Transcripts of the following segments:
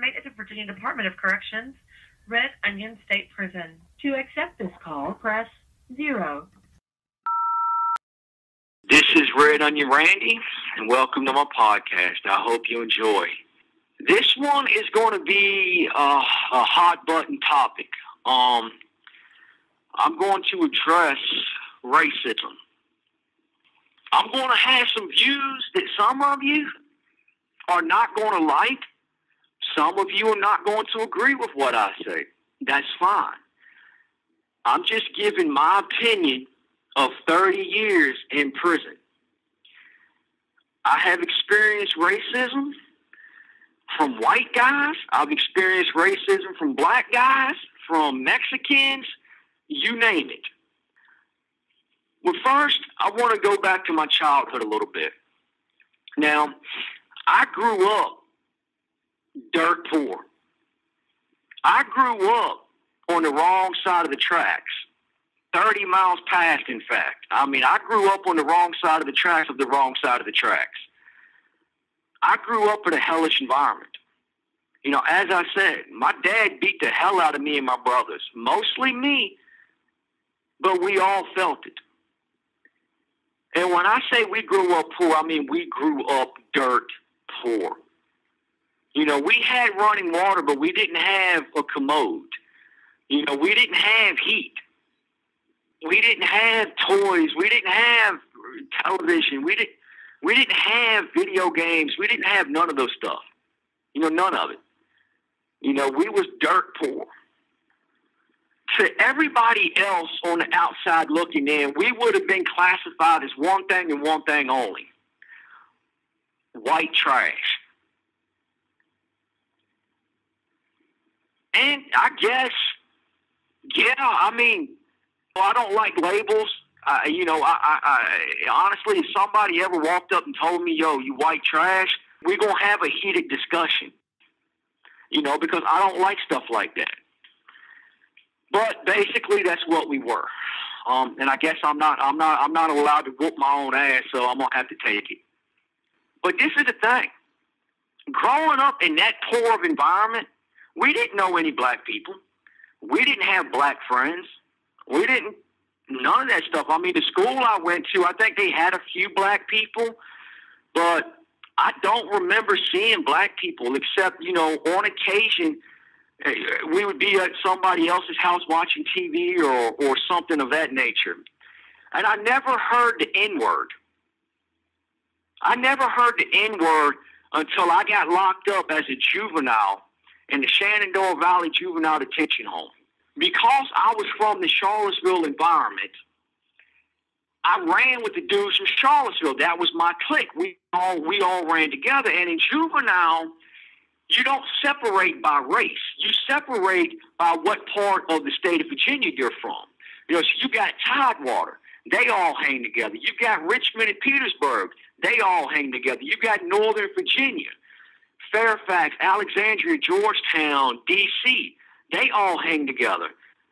made it to Virginia Department of Corrections, Red Onion State Prison. To accept this call, press 0. This is Red Onion Randy, and welcome to my podcast. I hope you enjoy. This one is going to be a hot button topic. I'm going to address racism. I'm going to have some views that some of you are not going to like. Some of you are not going to agree with what I say. That's fine. I'm just giving my opinion of 30 years in prison. I have experienced racism from white guys. I've experienced racism from black guys, from Mexicans, you name it. Well, first, I want to go back to my childhood a little bit. Now, I grew up dirt poor. I grew up on the wrong side of the tracks. 30 miles past, in fact. I mean, I grew up on the wrong side of the tracks of the wrong side of the tracks. I grew up in a hellish environment. You know, as I said, my dad beat the hell out of me and my brothers. Mostly me, but we all felt it. And when I say we grew up poor, I mean we grew up dirt poor. You know, we had running water, but we didn't have a commode. You know, we didn't have heat. We didn't have toys. We didn't have television. We didn't have video games. We didn't have none of those stuff. You know, none of it. You know, we was dirt poor. To everybody else on the outside looking in, we would have been classified as one thing and one thing only: white trash. And I guess, yeah, I mean, I don't like labels. You know, I honestly, if somebody ever walked up and told me, yo, you white trash, we're going to have a heated discussion. You know, because I don't like stuff like that. But basically, that's what we were. And I guess I'm not allowed to whoop my own ass, so I'm going to have to take it. But this is the thing. Growing up in that poor of environment, we didn't know any black people. We didn't have black friends. We didn't, none of that stuff. I mean, the school I went to, I think they had a few black people, but I don't remember seeing black people except, you know, on occasion, we would be at somebody else's house watching TV or something of that nature. And I never heard the N-word. I never heard the N-word until I got locked up as a juvenile in the Shenandoah Valley Juvenile Detention Home. Because I was from the Charlottesville environment, I ran with the dudes from Charlottesville. That was my clique. We all ran together. And in juvenile, you don't separate by race. You separate by what part of the state of Virginia you're from. You know, so you got Tidewater. They all hang together. You got Richmond and Petersburg. They all hang together. You got Northern Virginia, Fairfax, Alexandria, Georgetown, D.C. They all hang together.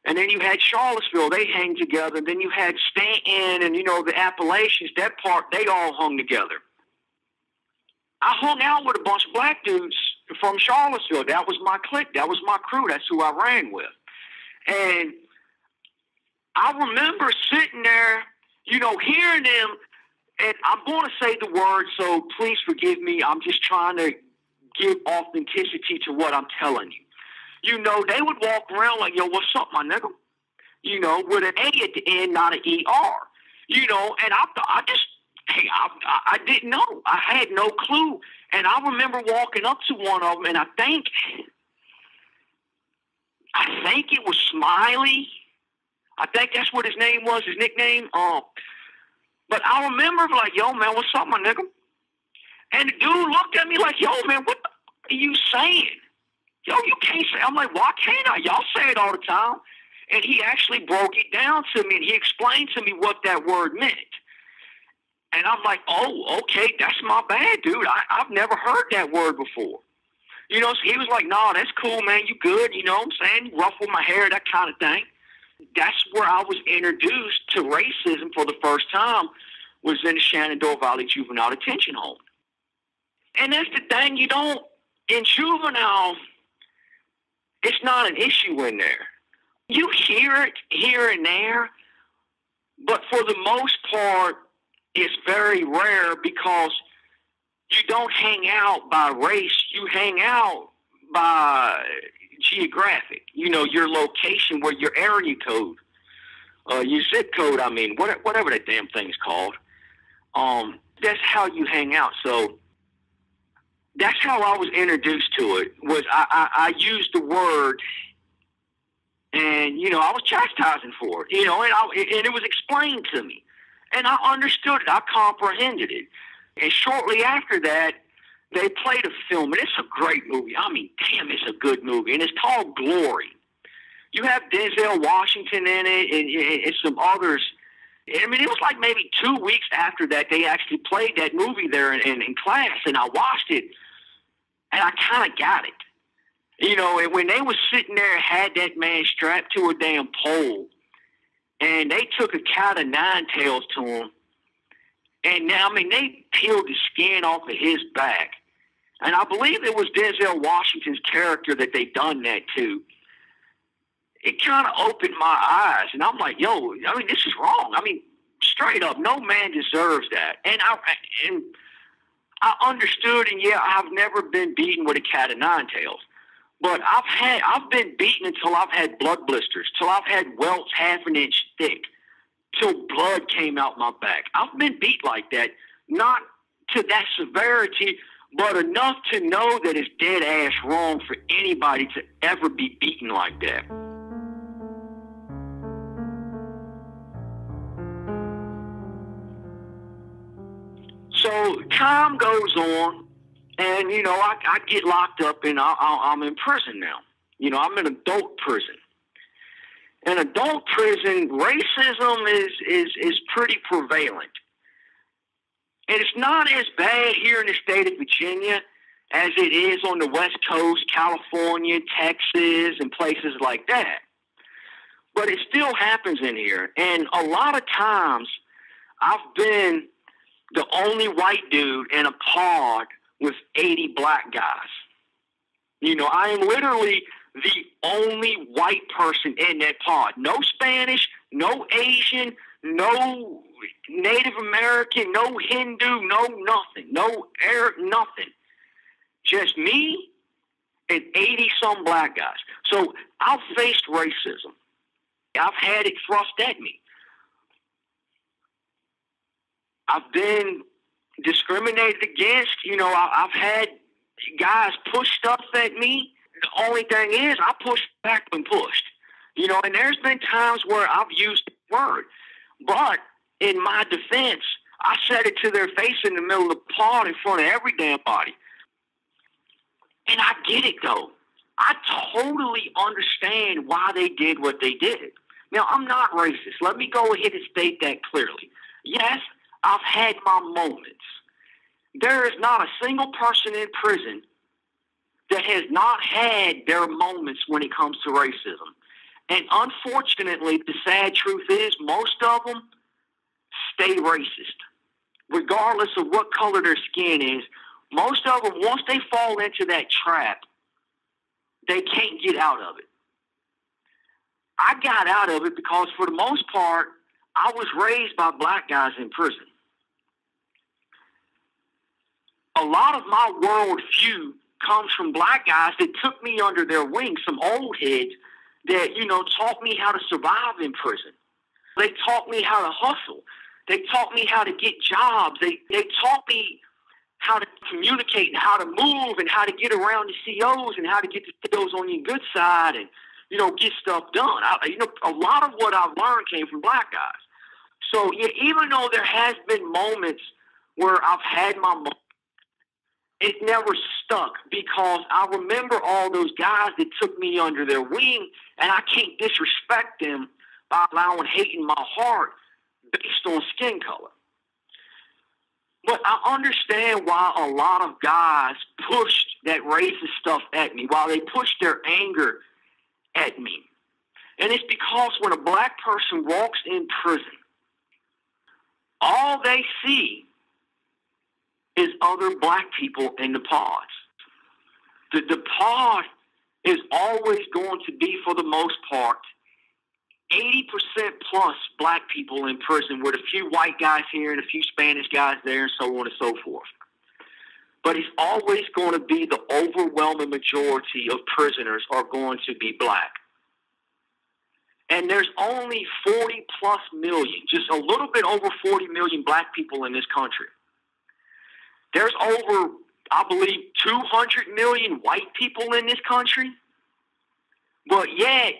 And then you had Charlottesville. They hang together. And then you had Stanton and, you know, the Appalachians. That part, they all hung together. I hung out with a bunch of black dudes from Charlottesville. That was my clique. That was my crew. That's who I ran with. And I remember sitting there, you know, hearing them, and I'm going to say the word, so please forgive me. I'm just trying to give authenticity to what I'm telling you. You know, they would walk around like, yo, what's up, my nigga? You know, with an A at the end, not an E-R. You know, and I didn't know. I had no clue. And I remember walking up to one of them, and I think it was Smiley. I think that's what his name was, his nickname. But I remember like, yo, man, what's up, my nigga? And the dude looked at me like, yo, man, what are you saying? Yo, you can't say. I'm like, why can't I? Y'all say it all the time. And he actually broke it down to me, and he explained to me what that word meant. And I'm like, oh, okay, that's my bad, dude. I've never heard that word before. You know, so he was like, nah, that's cool, man. You good? You know what I'm saying? You ruffle my hair, that kind of thing. That's where I was introduced to racism for the first time, was in the Shenandoah Valley Juvenile Detention Home. And that's the thing, you don't, in juvenile, It's not an issue in there. You hear it here and there, but for the most part, it's very rare because you don't hang out by race. You hang out by geographic, your location, where your area code, your zip code, whatever that damn thing's called. That's how you hang out. So that's how I was introduced to it, was I used the word, and, I was chastising for it, and it was explained to me, and I understood it. I comprehended it. And shortly after that, they played a film, and it's a great movie. Damn, it's a good movie, and it's called Glory. You have Denzel Washington in it, and some others. It was like maybe 2 weeks after that they actually played that movie there in class, and I watched it, and I kind of got it. And when they was sitting there, had that man strapped to a damn pole, and they took a cat of nine tails to him, and now, they peeled the skin off of his back. And I believe it was Denzel Washington's character that they done that to. It kind of opened my eyes, and I'm like, yo, this is wrong. Straight up, no man deserves that. And I understood, and yeah, I've never been beaten with a cat of nine tails. But I've been beaten until I've had blood blisters, till I've had welts half an inch thick, till blood came out my back. I've been beat like that, not to that severity, but enough to know that it's dead ass wrong for anybody to ever be beaten like that. So time goes on, and, I get locked up, and I'm in prison now. I'm in adult prison. In adult prison, racism is pretty prevalent. And it's not as bad here in the state of Virginia as it is on the West Coast, California, Texas, and places like that. But it still happens in here. And a lot of times, I've been the only white dude in a pod with 80 black guys. I am literally the only white person in that pod. No Spanish, no Asian, no Native American, no Hindu, no nothing, no Arab, nothing. Just me and 80-some black guys. So I've faced racism. I've had it thrust at me. I've been discriminated against. I've had guys push stuff at me. The only thing is, I pushed back and pushed. And there's been times where I've used the word. But in my defense, I said it to their face in the middle of the pod in front of every damn body. And I get it, though. I totally understand why they did what they did. Now, I'm not racist. Let me go ahead and state that clearly. Yes, I've had my moments. There is not a single person in prison that has not had their moments when it comes to racism. And unfortunately, the sad truth is most of them stay racist. Regardless of what color their skin is, most of them, once they fall into that trap, they can't get out of it. I got out of it because for the most part, I was raised by black guys in prison. A lot of my worldview comes from black guys that took me under their wing, some old heads that, taught me how to survive in prison. They taught me how to hustle. They taught me how to get jobs. They taught me how to communicate and how to move and how to get around the COs and how to get the COs on your good side and, get stuff done. A lot of what I've learned came from black guys. So yeah, even though there has been moments where I've had my moments, it never stuck because I remember all those guys that took me under their wing, and I can't disrespect them by allowing hate in my heart based on skin color. But I understand why a lot of guys pushed that racist stuff at me, why they pushed their anger at me. And it's because when a black person walks in prison, all they see is other black people in the pods. The pod is always going to be, for the most part, 80% plus black people in prison, with a few white guys here and a few Spanish guys there, and so on and so forth. But it's always going to be the overwhelming majority of prisoners are going to be black. And there's only 40 plus million, just a little bit over 40 million black people in this country. There's over, I believe, 200 million white people in this country. But yet,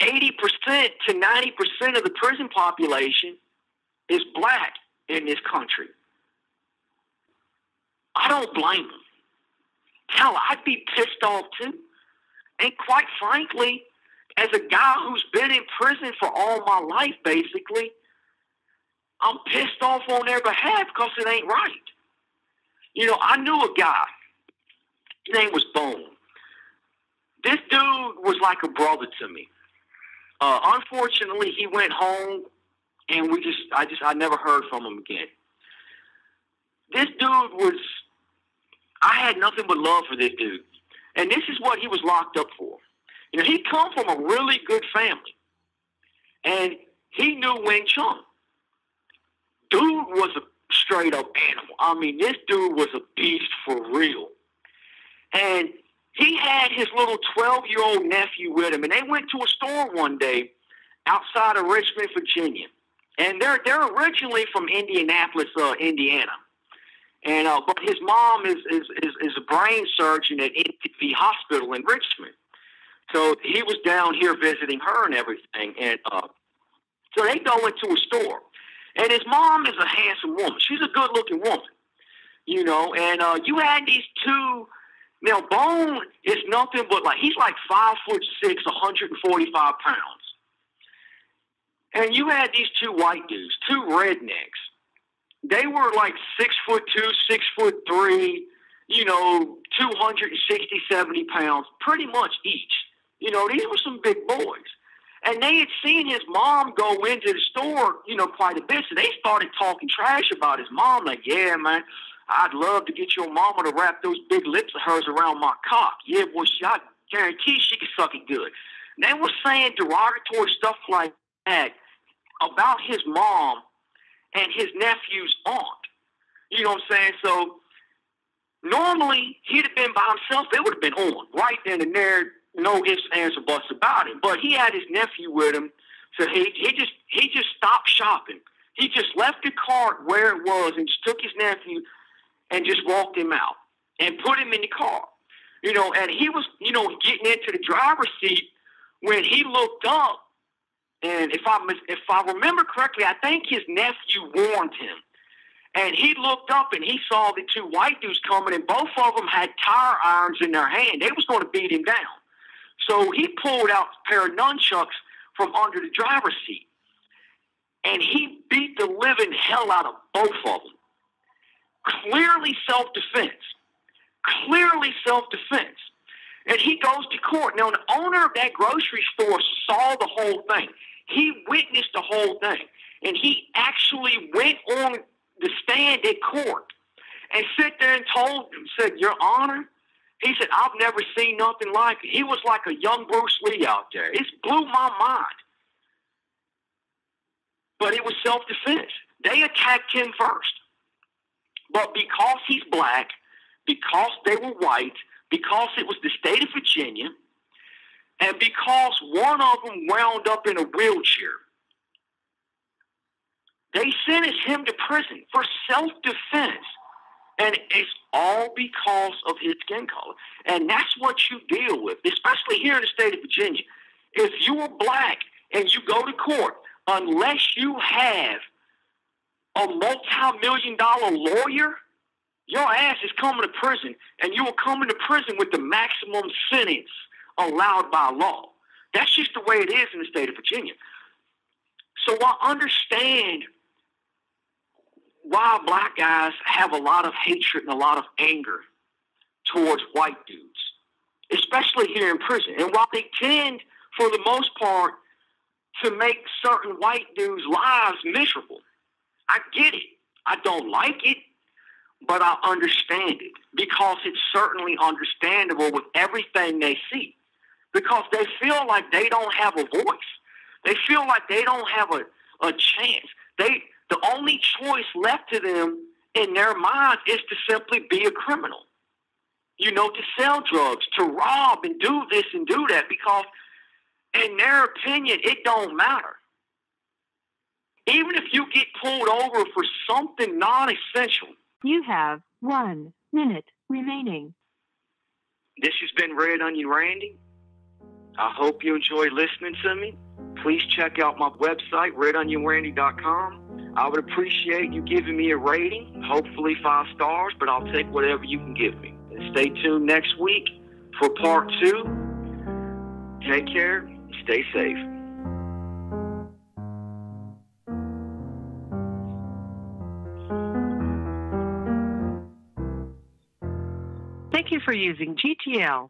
80% to 90% of the prison population is black in this country. I don't blame them. Hell, I'd be pissed off too. And quite frankly, as a guy who's been in prison for all my life, basically, I'm pissed off on their behalf because it ain't right. You know, I knew a guy. His name was Bone. This dude was like a brother to me. Unfortunately, he went home, and I never heard from him again. This dude was, I had nothing but love for this dude. And this is what he was locked up for. You know, he come from a really good family. And he knew Wing Chun. Dude was a straight up animal. I mean, this dude was a beast for real. And he had his little 12-year-old nephew with him. And they went to a store one day outside of Richmond, Virginia. And they're originally from Indianapolis, Indiana. And but his mom is a brain surgeon at NTV Hospital in Richmond. So he was down here visiting her and everything. And so they go into a store. And his mom is a handsome woman. She's a good-looking woman, you know. And you had these two. Now, Bone is nothing but he's like 5'6", 145 pounds. And you had these two white dudes, two rednecks. They were like 6'2", 6'3", you know, 260, 70 pounds, pretty much each. You know, these were some big boys. And they had seen his mom go into the store, you know, quite a bit. So they started talking trash about his mom. Like, yeah, man, I'd love to get your mama to wrap those big lips of hers around my cock. Yeah, boy, I guarantee she can suck it good. And they were saying derogatory stuff like that about his mom and his nephew's aunt. You know what I'm saying? So normally he'd have been by himself. It would have been on right then and there. No ifs, ands, or buts about it. But he had his nephew with him, so he just stopped shopping. He just left the cart where it was and just took his nephew and just walked him out and put him in the car. You know, and he was, you know, getting into the driver's seat when he looked up, and if I remember correctly, I think his nephew warned him. And he looked up and he saw the two white dudes coming, and both of them had tire irons in their hand. They was going to beat him down. So he pulled out a pair of nunchucks from under the driver's seat, and he beat the living hell out of both of them. Clearly self-defense. Clearly self-defense. And he goes to court. Now, the owner of that grocery store saw the whole thing. He witnessed the whole thing. And he actually went on the stand at court and sit there and said, Your Honor, he said, I've never seen nothing like it. He was like a young Bruce Lee out there. It blew my mind. But it was self-defense. They attacked him first. But because he's black, because they were white, because it was the state of Virginia, and because one of them wound up in a wheelchair, they sentenced him to prison for self-defense. And it's all because of his skin color. And that's what you deal with, especially here in the state of Virginia. If you are black and you go to court, unless you have a multi-million-dollar lawyer, your ass is coming to prison, and you will come into prison with the maximum sentence allowed by law. That's just the way it is in the state of Virginia. So I understand why black guys have a lot of hatred and a lot of anger towards white dudes, especially here in prison. And while they tend, for the most part, to make certain white dudes' lives miserable, I get it. I don't like it. but I understand it because it's certainly understandable with everything they see, because they feel like they don't have a voice. They feel like they don't have a chance. The only choice left to them in their minds is to simply be a criminal. You know, to sell drugs, to rob and do this and do that, because in their opinion, it don't matter. Even if you get pulled over for something non-essential. You have 1 minute remaining. This has been Red Onion Randy. I hope you enjoyed listening to me. Please check out my website, redonionrandy.com. I would appreciate you giving me a rating, hopefully 5 stars, but I'll take whatever you can give me. And stay tuned next week for part 2. Take care. Stay safe. Thank you for using GTL.